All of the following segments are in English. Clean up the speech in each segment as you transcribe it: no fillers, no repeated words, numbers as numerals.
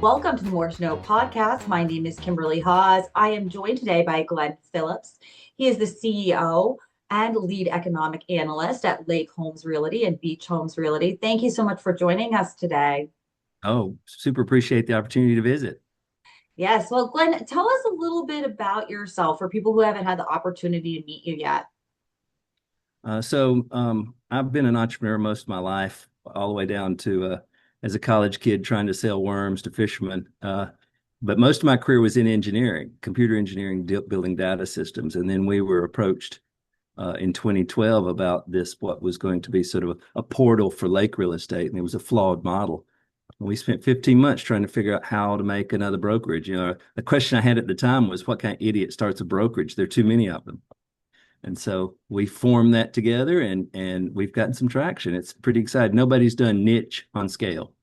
Welcome to the More to Know podcast. My name is Kimberly Hawes. I am joined today by Glenn Phillips. He is the CEO and lead economic analyst at Lake Homes Realty and Beach Homes Realty. Thank you so much for joining us today. Oh, super appreciate the opportunity to visit. Yes, well, Glenn, tell us a little bit about yourself for people who haven't had the opportunity to meet you yet. I've been an entrepreneur most of my life, all the way down to as a college kid trying to sell worms to fishermen. But most of my career was in engineering, computer engineering, building data systems. And then we were approached in 2012 about what was going to be sort of a portal for lake real estate. And it was a flawed model. We spent 15 months trying to figure out how to make another brokerage. The question I had at the time was, what kind of idiot starts a brokerage? There are too many of them. And so we formed that together and we've gotten some traction. It's pretty exciting. Nobody's done niche on scale.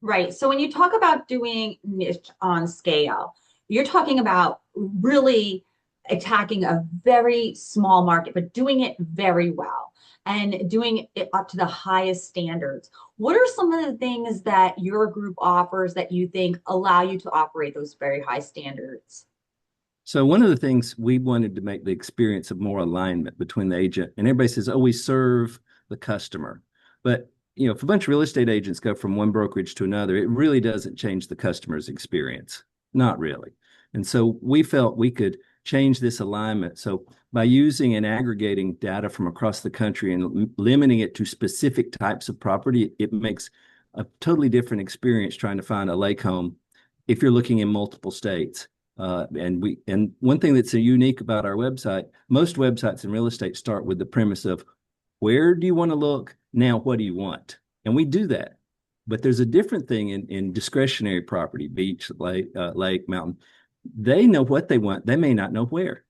Right. So when you talk about doing niche on scale, you're talking about really attacking a very small market, but doing it very well and doing it up to the highest standards. What are some of the things that your group offers that you think allow you to operate those very high standards? So one of the things we wanted to make the experience of more alignment between the agent and everybody says, oh, we serve the customer. But if a bunch of real estate agents go from one brokerage to another, it really doesn't change the customer's experience. Not really. And so we felt we could change this alignment. So by using and aggregating data from across the country and limiting it to specific types of property, it makes a totally different experience trying to find a lake home if you're looking in multiple states. And one thing that's unique about our website, most websites in real estate start with the premise of where do you want to look? Now, what do you want? And we do that. But there's a different thing in discretionary property, beach, lake, mountain. They know what they want. They may not know where.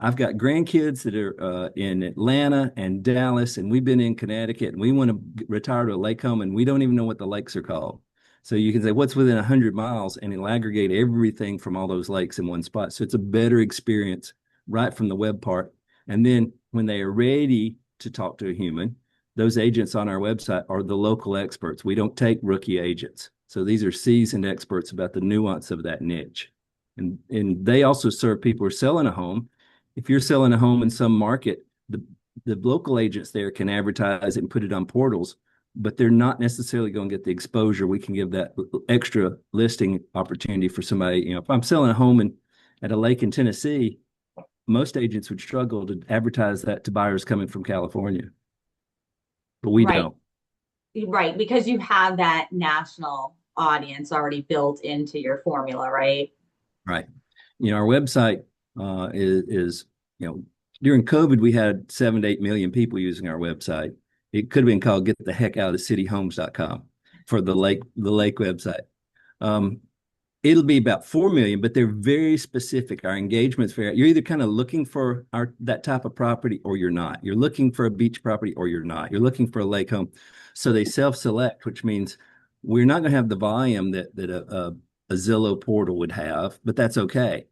I've got grandkids that are in Atlanta and Dallas, and we've been in Connecticut, and we want to retire to a lake home, and we don't even know what the lakes are called. So you can say what's within 100 miles, and it'll aggregate everything from all those lakes in one spot. So it's a better experience right from the web part. And then when they are ready to talk to a human, those agents on our website are the local experts. We don't take rookie agents. So these are seasoned experts about the nuance of that niche. And they also serve people who are selling a home. If you're selling a home in some market, the local agents there can advertise it and put it on portals, but they're not necessarily going to get the exposure. We can give that extra listing opportunity for somebody. If I'm selling a home at a lake in Tennessee, most agents would struggle to advertise that to buyers coming from California, but we Right. don't. Right. Because you have that national audience already built into your formula, right? Right. Our website is during COVID, we had 7 to 8 million people using our website. It could have been called get the heck out of cityhomes.com for the lake website. Um, It'll be about 4 million, but they're very specific. Our engagement's very, you're either kind of looking for that type of property or you're not. You're looking for a beach property or you're not. You're looking for a lake home. So they self-select, which means we're not going to have the volume that a Zillow portal would have, but that's okay.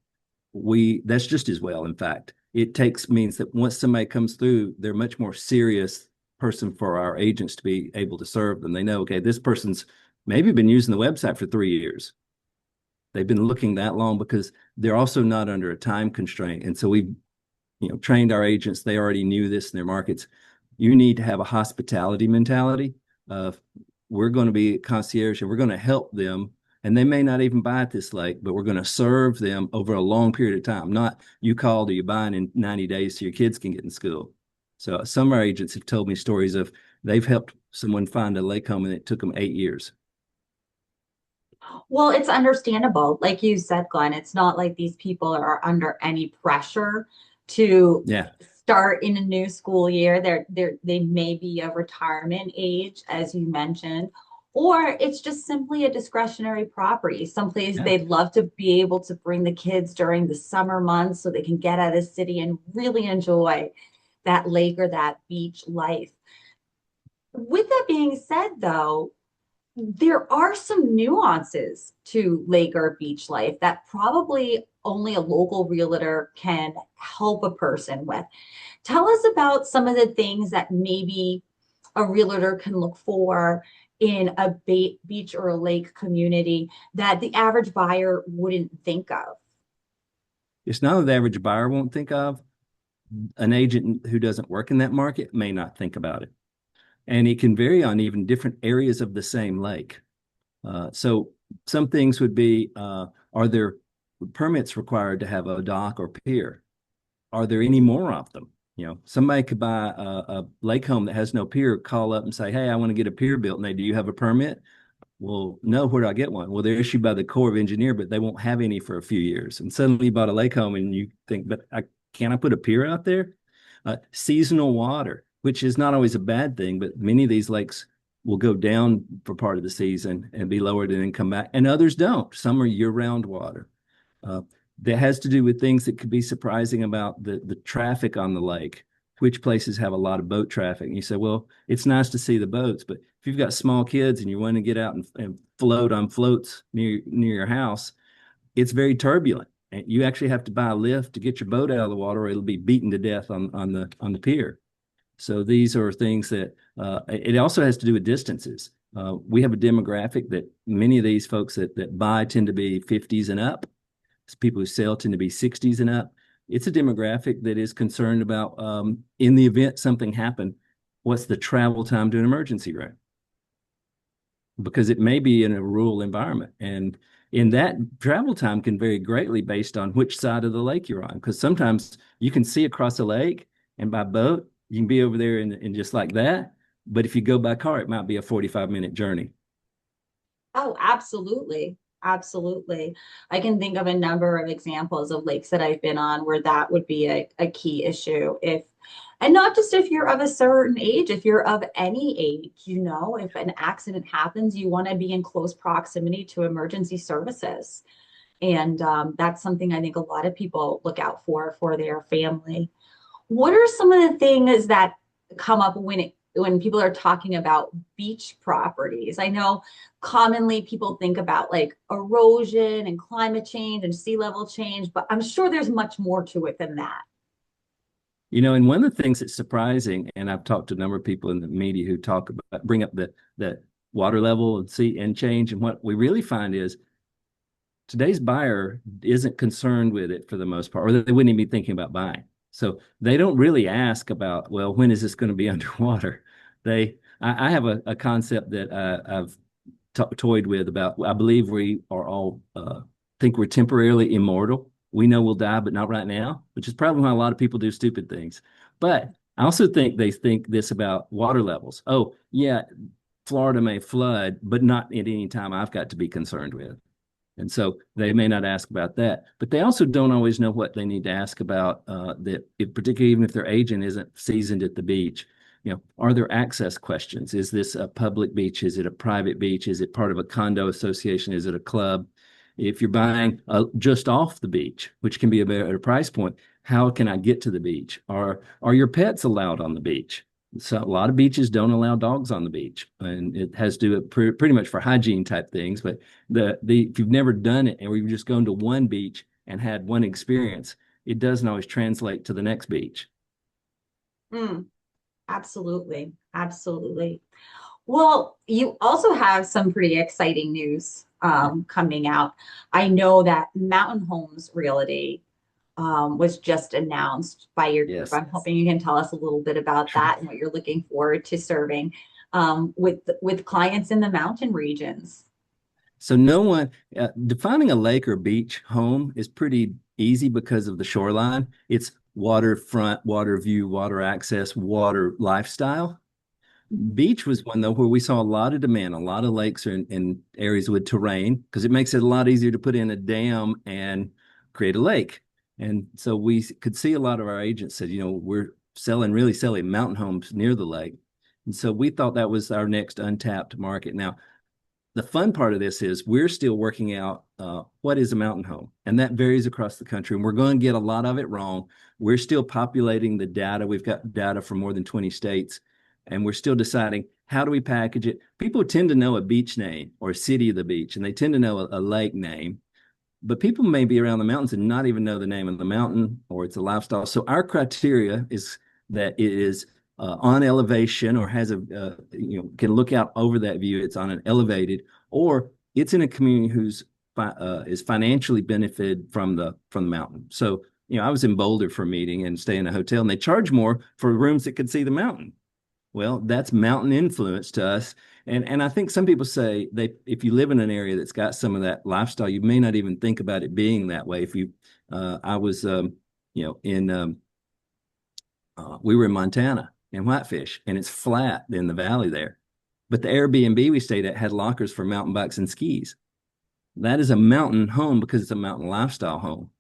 That's just as well. In fact, means that once somebody comes through, they're much more serious person for our agents to be able to serve them. They know, okay, this person's maybe been using the website for 3 years. They've been looking that long because they're also not under a time constraint. And so we, trained our agents. They already knew this in their markets. You need to have a hospitality mentality of we're going to be concierge and we're going to help them. And they may not even buy at this lake, but we're going to serve them over a long period of time. Not you called or you buying in 90 days so your kids can get in school. So some of our agents have told me stories of they've helped someone find a lake home and it took them 8 years. Well, it's understandable. Like you said, Glenn, it's not like these people are under any pressure to Yeah. start in a new school year. They may be a retirement age, as you mentioned, or it's just simply a discretionary property, someplace Yeah. they'd love to be able to bring the kids during the summer months so they can get out of the city and really enjoy that lake or that beach life. With that being said, though, there are some nuances to lake or beach life that probably only a local realtor can help a person with. Tell us about some of the things that maybe a realtor can look for in a beach or a lake community that the average buyer wouldn't think of? It's not that the average buyer won't think of, an agent who doesn't work in that market may not think about it. And it can vary on even different areas of the same lake. So some things would be, are there permits required to have a dock or pier? Are there any more of them? Somebody could buy a lake home that has no pier, call up and say, hey, I want to get a pier built. And they, do you have a permit? Well, no, where do I get one? Well, they're issued by the Corps of Engineer, but they won't have any for a few years. And suddenly you bought a lake home and you think, but can't I put a pier out there? Seasonal water, which is not always a bad thing, but many of these lakes will go down for part of the season and be lowered and then come back, and others don't. Some are year-round water. Uh, that has to do with things that could be surprising about the traffic on the lake. Which places have a lot of boat traffic? And you say, well, it's nice to see the boats, but if you've got small kids and you want to get out and float on floats near your house, it's very turbulent. And you actually have to buy a lift to get your boat out of the water, or it'll be beaten to death on the pier. So these are things that it also has to do with distances. We have a demographic that many of these folks that buy tend to be 50s and up. People who sell tend to be 60s and up. It's a demographic that is concerned about, in the event something happened, what's the travel time to an emergency room? Because it may be in a rural environment. And in that, travel time can vary greatly based on which side of the lake you're on. Because sometimes you can see across a lake, and by boat, you can be over there in just like that. But if you go by car, it might be a 45-minute journey. Oh, absolutely. Absolutely. I can think of a number of examples of lakes that I've been on where that would be a key issue. And not just if you're of a certain age, if you're of any age, if an accident happens, you want to be in close proximity to emergency services. And that's something I think a lot of people look out for their family. What are some of the things that come up when people are talking about beach properties? I know commonly people think about like erosion and climate change and sea level change, but I'm sure there's much more to it than that. And one of the things that's surprising, and I've talked to a number of people in the media who bring up the water level and sea and change, and what we really find is today's buyer isn't concerned with it for the most part, or they wouldn't even be thinking about buying. So they don't really ask about, well, when is this going to be underwater? I have a concept that I've toyed with about. I believe we are all think we're temporarily immortal. We know we'll die, but not right now, which is probably why a lot of people do stupid things. But I also think they think this about water levels. Oh, yeah, Florida may flood, but not at any time I've got to be concerned with. And so they may not ask about that, but they also don't always know what they need to ask about, that particularly even if their agent isn't seasoned at the beach. Are there access questions? Is this a public beach? Is it a private beach? Is it part of a condo association? Is it a club? If you're buying just off the beach, which can be a better price point, how can I get to the beach? Are your pets allowed on the beach? So a lot of beaches don't allow dogs on the beach, and it has to do with pretty much for hygiene type things. But if you've never done it, or you've just gone to one beach and had one experience, it doesn't always translate to the next beach. Mm, absolutely. Absolutely. Well, you also have some pretty exciting news coming out. I know that Mountain Homes Realty was just announced by your group. Yes. I'm hoping you can tell us a little bit about that and what you're looking forward to serving with clients in the mountain regions. So no one defining a lake or beach home is pretty easy because of the shoreline. It's waterfront, water view, water access, water lifestyle. Beach was one though where we saw a lot of demand. A lot of lakes are in areas with terrain because it makes it a lot easier to put in a dam and create a lake. And so we could see a lot of our agents said, we're really selling mountain homes near the lake. And so we thought that was our next untapped market. Now, the fun part of this is we're still working out what is a mountain home, and that varies across the country. And we're going to get a lot of it wrong. We're still populating the data. We've got data from more than 20 states, and we're still deciding how do we package it. People tend to know a beach name or a city of the beach, and they tend to know a lake name, but people may be around the mountains and not even know the name of the mountain, or it's a lifestyle. So our criteria is that it is on elevation or has a can look out over that view. It's on an elevated, or it's in a community who's is financially benefited from the mountain. So I was in Boulder for a meeting and stay in a hotel, and they charge more for rooms that could see the mountain. Well, that's mountain influence to us. And I think some people say they if you live in an area that's got some of that lifestyle, you may not even think about it being that way. If you I was in we were in Montana in Whitefish, and it's flat in the valley there. But the Airbnb we stayed at had lockers for mountain bikes and skis. That is a mountain home because it's a mountain lifestyle home.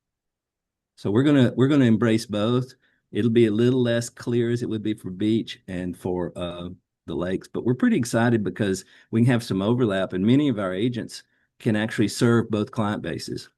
So we're gonna embrace both. It'll be a little less clear as it would be for beach and for the lakes, but we're pretty excited because we can have some overlap, and many of our agents can actually serve both client bases.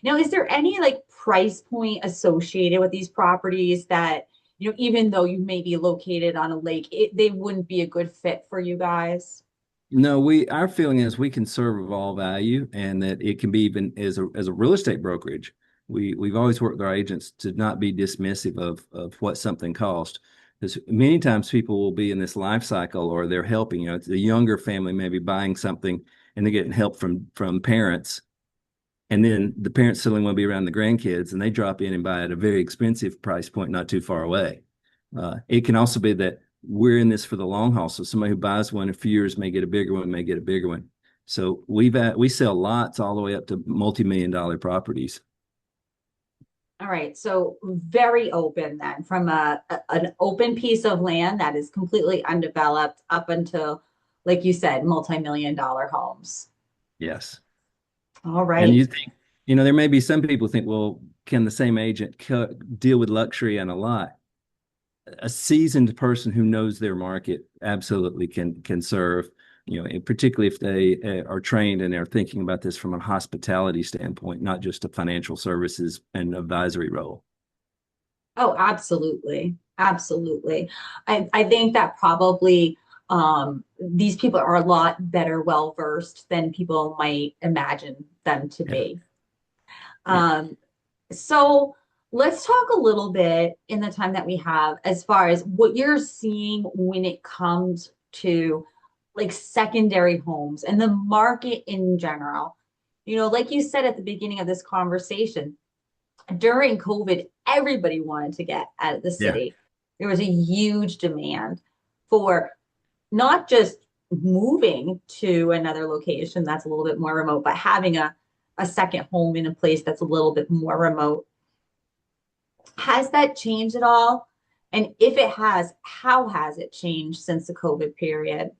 Now, is there any like price point associated with these properties that, even though you may be located on a lake, they wouldn't be a good fit for you guys? No, our feeling is we can serve of all value, and that it can be even as a real estate brokerage. We've always worked with our agents to not be dismissive of what something costs. Because many times people will be in this life cycle, or they're helping, it's a younger family maybe buying something, and they're getting help from parents. And then the parents suddenly want to be around the grandkids, and they drop in and buy at a very expensive price point not too far away. It can also be that we're in this for the long haul. So somebody who buys one in a few years may get a bigger one, may get a bigger one. So we sell lots all the way up to multi-million-dollar properties. All right, so very open then, from an open piece of land that is completely undeveloped up until, like you said, multi-million dollar homes. Yes. All And right. you think, there may be some people think, well, can the same agent deal with luxury and a lot? A seasoned person who knows their market absolutely can serve, and particularly if they are trained and are thinking about this from a hospitality standpoint, not just a financial services and advisory role. Oh, absolutely. Absolutely. I think that probably these people are a lot better well versed than people might imagine them to Yeah. be. Yeah. Um, so let's talk a little bit in the time that we have as far as what you're seeing when it comes to like secondary homes and the market in general. Like you said at the beginning of this conversation, during COVID, everybody wanted to get out of the Yeah. city. There was a huge demand for not just moving to another location that's a little bit more remote, but having a second home in a place that's a little bit more remote. Has that changed at all? And if it has, how has it changed since the COVID period?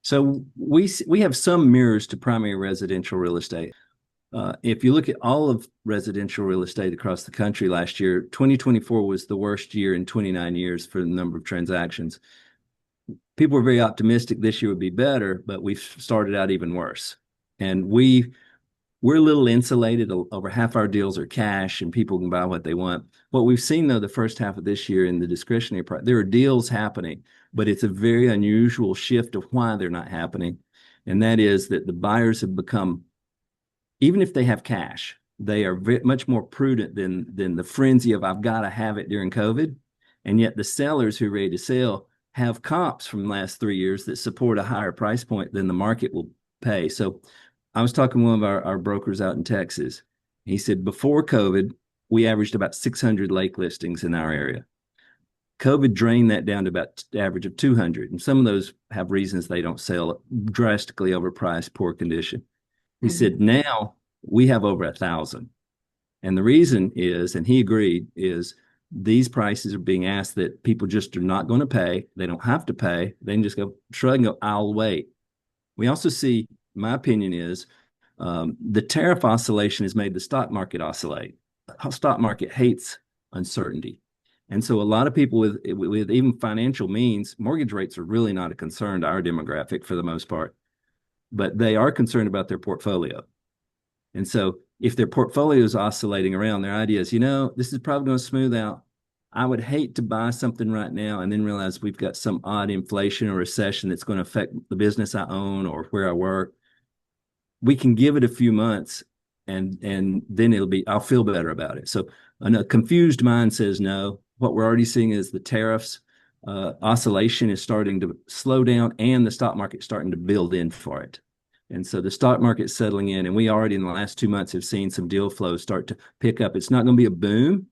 So we have some mirrors to primary residential real estate. If you look at all of residential real estate across the country last year, 2024 was the worst year in 29 years for the number of transactions. People were very optimistic this year would be better, but we've started out even worse. And we're a little insulated. Over half our deals are cash, and people can buy what they want. What we've seen, though, the first half of this year in the discretionary part, there are deals happening, but it's a very unusual shift of why they're not happening. And that is that the buyers have become, even if they have cash, they are much more prudent than the frenzy of I've got to have it during COVID. And yet the sellers who are ready to sell have comps from the last 3 years that support a higher price point than the market will pay. So I was talking to one of our brokers out in Texas. He said before COVID, we averaged about 600 lake listings in our area. COVID drained that down to about the average of 200. And some of those have reasons they don't sell, drastically overpriced, poor condition. He said, Mhm. now we have over 1,000. And the reason is, and he agreed, is these prices are being asked that people just are not going to pay. They don't have to pay. They can just go shrug and go, I'll wait. We also see, my opinion is, the tariff oscillation has made the stock market oscillate. The stock market hates uncertainty. And so a lot of people with even financial means, mortgage rates are really not a concern to our demographic for the most part, but they are concerned about their portfolio. And so if their portfolio is oscillating around, their idea is, this is probably going to smooth out. I would hate to buy something right now and then realize we've got some odd inflation or recession that's going to affect the business I own or where I work. We can give it a few months, and then I'll feel better about it. So a confused mind says no. What we're already seeing is the tariffs oscillation is starting to slow down and the stock market's starting to build in for it. And so the stock market's settling in, and we already in the last 2 months have seen some deal flow start to pick up. It's not going to be a boom.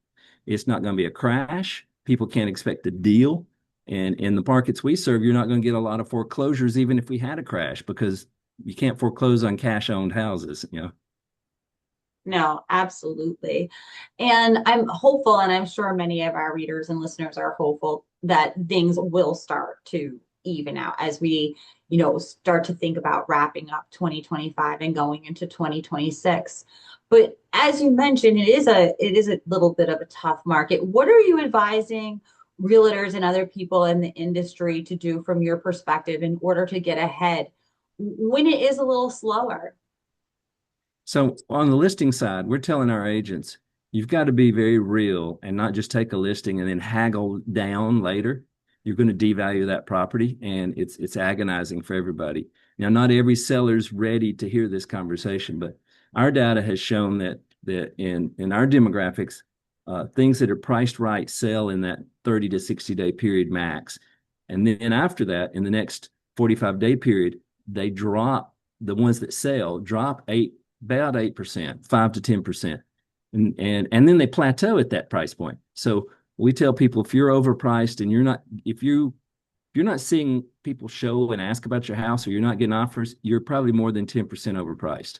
It's not going to be a crash. People can't expect a deal. And in the markets we serve, you're not going to get a lot of foreclosures, even if we had a crash, because you can't foreclose on cash-owned houses, you know. No, absolutely. And I'm hopeful, and I'm sure many of our readers and listeners are hopeful that things will start to even out as we, start to think about wrapping up 2025 and going into 2026. But as you mentioned, it is a little bit of a tough market. What are you advising realtors and other people in the industry to do from your perspective in order to get ahead when it is a little slower? So on the listing side, we're telling our agents, you've got to be very real and not just take a listing and then haggle down later. You're going to devalue that property, and it's agonizing for everybody. Now, not every seller's ready to hear this conversation, but our data has shown that in our demographics, things that are priced right sell in that 30 to 60 day period max. And then after that, in the next 45-day period, they drop. The ones that sell drop about 8%, 5 to 10%. And then they plateau at that price point. So we tell people, if you're overpriced and if you're not seeing people show and ask about your house, or you're not getting offers, you're probably more than 10% overpriced.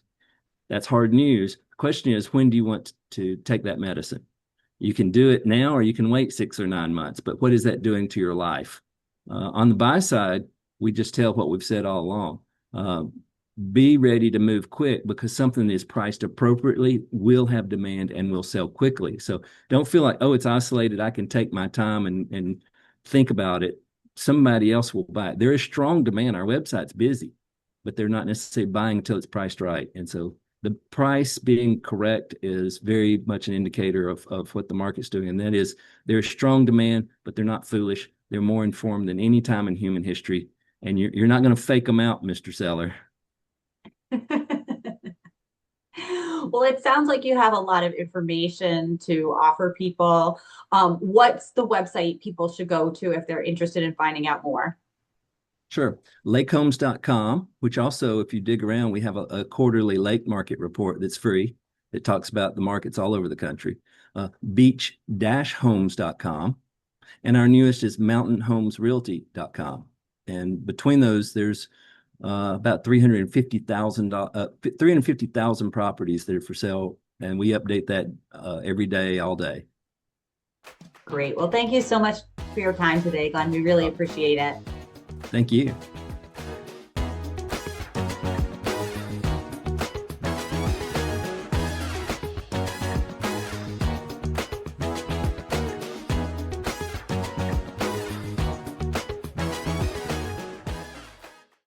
That's hard news. The question is, when do you want to take that medicine? You can do it now, or you can wait 6 or 9 months. But what is that doing to your life? On the buy side, we just tell what we've said all along. Be ready to move quick, because something that is priced appropriately will have demand and will sell quickly. So don't feel like, oh, it's isolated, I can take my time and think about it. Somebody else will buy it. There is strong demand. Our website's busy, but they're not necessarily buying until it's priced right. And so the price being correct is very much an indicator of what the market's doing. And that is, there's strong demand, but they're not foolish. They're more informed than any time in human history. And you're not going to fake them out, Mr. Seller. Well, it sounds like you have a lot of information to offer people. What's the website people should go to if they're interested in finding out more? Sure. Lakehomes.com, which also, if you dig around, we have a quarterly lake market report that's free that talks about the markets all over the country. Beach-homes.com. And our newest is mountainhomesrealty.com. And between those, there's about 350,000 properties that are for sale, and we update that every day, all day. Great. Well, thank you so much for your time today, Glenn. We really appreciate it. Thank you.